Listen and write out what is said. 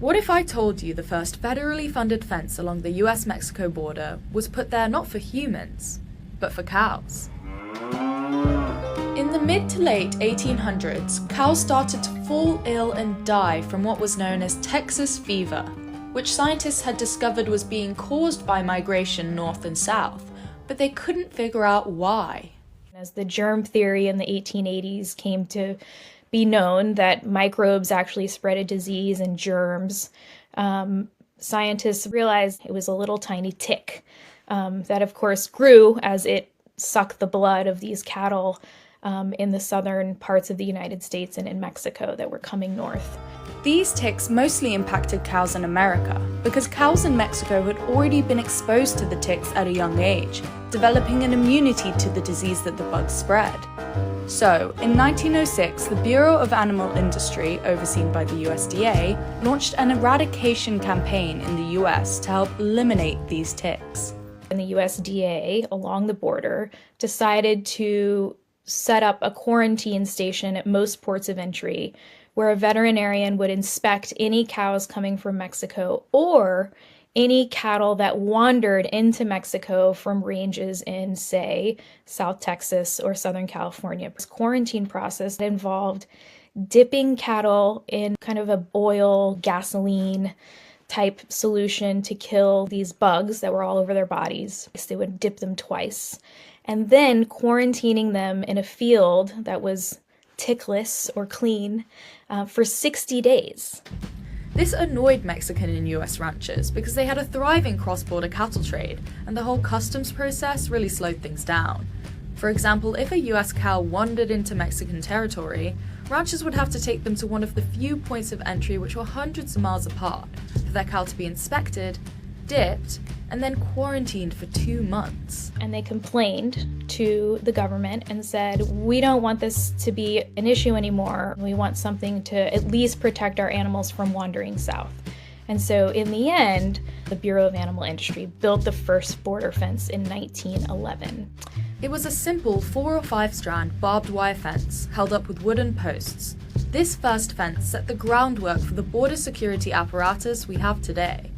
What if I told you the first federally funded fence along the US-Mexico border was put there not for humans, but for cows? In the mid to late 1800s, cows started to fall ill and die from what was known as Texas fever, which scientists had discovered was being caused by migration north and south, but they couldn't figure out why. As the germ theory in the 1880s came to be known that microbes actually spread a disease and germs, scientists realized it was a little tiny tick that, of course, grew as it sucked the blood of these cattle in the southern parts of the United States and in Mexico that were coming north. These ticks mostly impacted cows in America because cows in Mexico had already been exposed to the ticks at a young age, developing an immunity to the disease that the bugs spread. So, in 1906, the Bureau of Animal Industry, overseen by the USDA, launched an eradication campaign in the US to help eliminate these ticks. And the USDA, along the border, decided to set up a quarantine station at most ports of entry where a veterinarian would inspect any cows coming from Mexico or any cattle that wandered into Mexico from ranges in, say, South Texas or Southern California. This quarantine process involved dipping cattle in kind of a oil, gasoline type solution to kill these bugs that were all over their bodies. They would dip them twice, and then quarantining them in a field that was tickless or clean for 60 days. This annoyed Mexican and US ranchers because they had a thriving cross-border cattle trade, and the whole customs process really slowed things down. For example, if a US cow wandered into Mexican territory, ranchers would have to take them to one of the few points of entry which were hundreds of miles apart for their cow to be inspected, dipped, and then quarantined for 2 months. And they complained to the government and said, we don't want this to be an issue anymore. We want something to at least protect our animals from wandering south. And so in the end, the Bureau of Animal Industry built the first border fence in 1911. It was a simple 4 or 5 strand barbed wire fence held up with wooden posts. This first fence set the groundwork for the border security apparatus we have today.